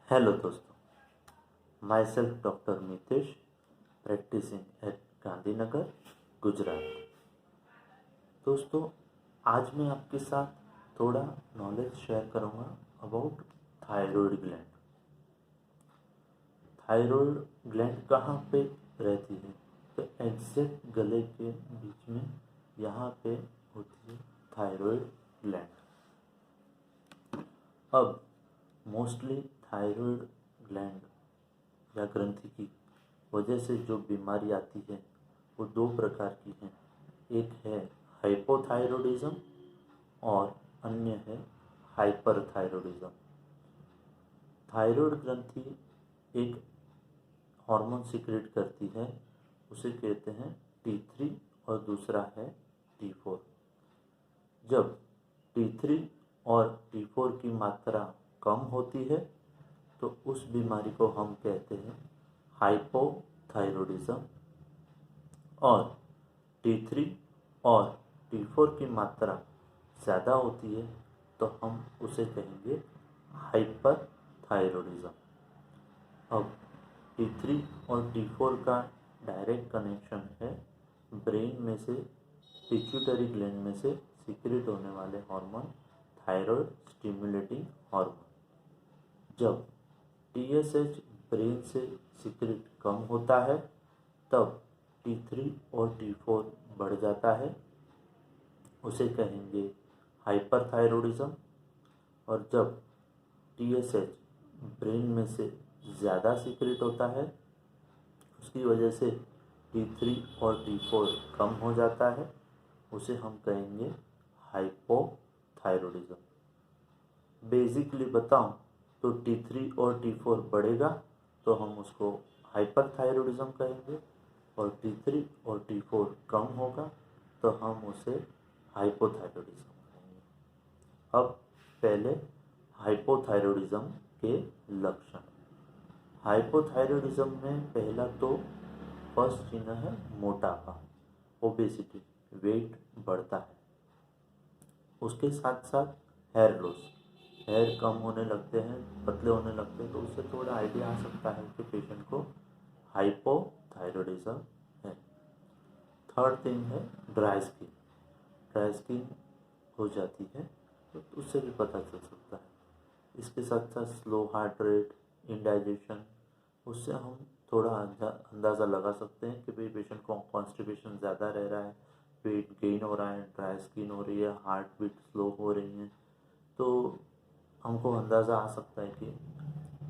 Hello दोस्तों, myself doctor Mitesh, practicing at Gandhinagar, Gujarat. दोस्तों, आज मैं आपके साथ थोड़ा नॉलेज शेयर करूंगा about thyroid gland. Thyroid gland कहाँ पे रहती है? तो एग्जैक्ट गले के बीच में यहाँ पे होती है थायराइड ग्लैंड। अब मोस्टली थायराइड ग्लैंड या ग्रंथि की वजह से जो बीमारी आती है वो दो प्रकार की हैं। एक है हाइपोथायरॉयडिज्म और अन्य है हाइपरथायरॉयडिज्म। थायराइड ग्रंथि एक हार्मोन सीक्रेट करती है, उसे कहते हैं T3 और दूसरा है T4। जब T3 और T4 की मात्रा कम होती है तो उस बीमारी को हम कहते हैं हाइपोथायरॉयडिज्म, और T3 और T4 की मात्रा ज़्यादा होती है तो हम उसे कहेंगे हाइपरथायरॉयडिज्म। अब T3 और T4 का डायरेक्ट कनेक्शन है ब्रेन में से पिट्यूटरी ग्लैंड में से सीक्रेट होने वाले हार्मोन थायराइड स्टिमुलेटिंग हार्मोन। जब TSH ब्रेन से सीक्रेट कम होता है तब T3 और T4 बढ़ जाता है, उसे कहेंगे हाइपरथायरॉयडिज्म। और जब TSH ब्रेन में से ज़्यादा सीक्रेट होता है उसकी वजह से T3 और T4 कम हो जाता है, उसे हम कहेंगे हाइपोथायरॉयडिज्म। बेसिकली बताऊं तो T3 और T4 बढ़ेगा तो हम उसको हाइपरथायरॉयडिज्म कहेंगे, और T3 और T4 कम होगा तो हम उसे हाइपोथायरॉयडिज्म कहेंगे। अब पहले हाइपोथायरॉयडिज्म के लक्षण। हाइपोथायरॉयडिज्म में पहला तो फर्स्ट चिन्ह है मोटापा, ओबेसिटी, वेट बढ़ता है। उसके साथ साथ हेयर लॉस, हेयर कम होने लगते हैं, पतले होने लगते हैं, तो उससे थोड़ा आइडिया आ सकता है कि पेशेंट को हाइपोथायरॉयडिज्म है। थर्ड थिंग है ड्राई स्किन, ड्राई स्किन हो जाती है तो उससे भी पता चल सकता है। इसके साथ साथ स्लो हार्ट रेट, इंडाइजेशन, उससे हम थोड़ा अंदाज़ा लगा सकते हैं कि भाई पेशेंट को कॉन्स्टिपेशन ज़्यादा रह रहा है, वेट गेन हो रहा है, ड्राई स्किन हो रही है, हार्ट बीट स्लो हो रही है, तो हमको अंदाज़ा आ सकता है कि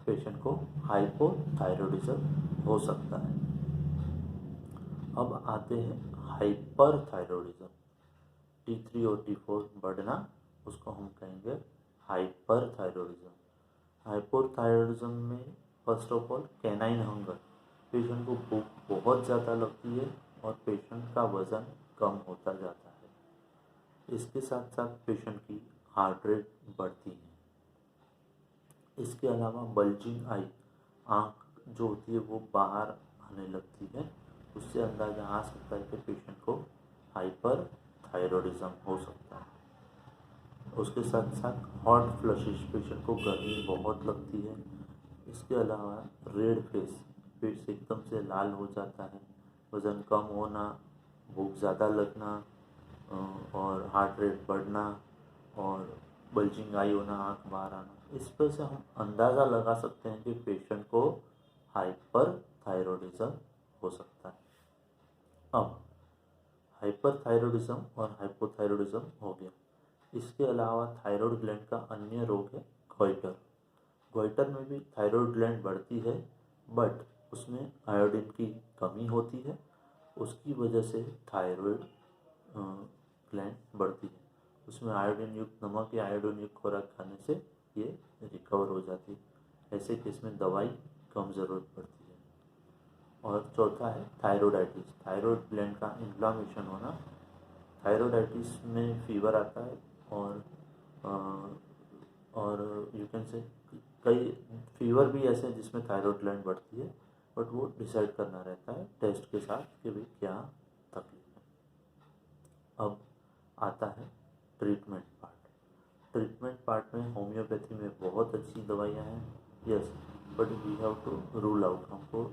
पेशेंट को हाइपोथायरॉयडिज्म हो सकता है। अब आते हैं हाइपरथायरॉयडिज्म। T3 और T4 बढ़ना, उसको हम कहेंगे हाइपरथायरॉयडिज्म। हाइपोथायरॉयडिज्म में first of all canine hunger, patient को भूख बहुत ज़्यादा लगती है और पेशेंट का वज़न कम होता जाता है। इसके साथ साथ पेशेंट की हार्ट रेट बढ़ती है। इसके अलावा बल्जिंग आई, आँख जो होती है वो बाहर आने लगती है, उससे अंदाज़ा आ सकता है कि पेशेंट को हाइपरथायरॉयडिज्म हो सकता है। उसके साथ साथ हॉट फ्लशिश, पेशेंट को गर्मी बहुत लगती है। इसके अलावा रेड फेस, पेट से एकदम से लाल हो जाता है, वज़न कम होना, भूख ज़्यादा लगना, और हार्ट रेट बढ़ना, और बल्जिंग आई होना, आँख बाहर आना। इस पर से हम अंदाज़ा लगा सकते हैं कि पेशेंट को हाइपरथायरॉयडिज्म हो सकता है। अब हाइपरथायरॉयडिज्म और हाइपोथायरॉयडिज्म हो गया। इसके अलावा थायराइड ग्लैंड का अन्य रोग है गॉइटर। गॉइटर में भी थायराइड ग्लैंड बढ़ती है, बट उसमें आयोडीन की कमी होती है, उसकी वजह से थायराइड ग्लैंड बढ़ती है। उसमें आयोडीन युक्त नमक या आयोडीन युक्त खुराक खाने से ये रिकवर हो जाती है। ऐसे केस में दवाई कम ज़रूरत पड़ती है। और चौथा है थायरोडाइटिस, थायराइड ग्लैंड का इन्फ्लामेशन होना। थायरोडाइटिस में फीवर आता है, और यू कैन से कई फीवर भी ऐसे हैं जिसमें थायराइड ग्लैंड बढ़ती है, बट वो डिसाइड करना रहता है टेस्ट के साथ कि भाई क्या तकलीफ है। अब आता है ट्रीटमेंट पार्ट। ट्रीटमेंट पार्ट में होम्योपैथी में बहुत अच्छी दवाइयाँ हैं, yes, but we have to rule out, हमको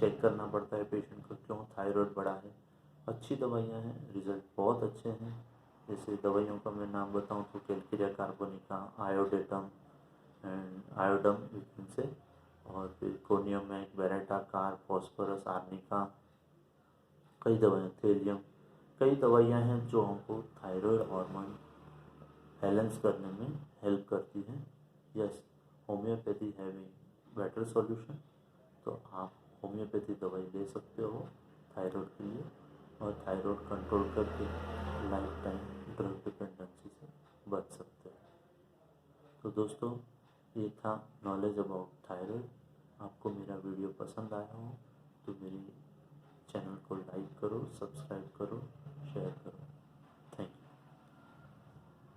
चेक करना पड़ता है पेशेंट का क्यों थायराइड बढ़ा है। अच्छी दवाइयाँ हैं, रिजल्ट बहुत अच्छे हैं। जैसे दवाइयों का मैं नाम बताऊं तो calcarea carbonica, iodatum and आयोडम vitamin से, और फिर कोनियमैक, बेरेटा कार, फॉस्फोरस, आर्निका, कई दवाएं, थेलियम, कई दवाइयाँ हैं जो हमको थायराइड हार्मोन बैलेंस करने में हेल्प करती हैं। Yes, homeopathy having better solution, तो आप होम्योपैथी दवाई ले सकते हो थायराइड के लिए, और थायराइड कंट्रोल करके लाइफ टाइम ड्रग डिपेंडेंसी से बच सकते हो। तो दोस्तों, ये था नॉलेज अबाउट थायराइड। आपको मेरा वीडियो पसंद आया हो तो मेरी चैनल को लाइक करो, सब्सक्राइब करो, शेयर करो।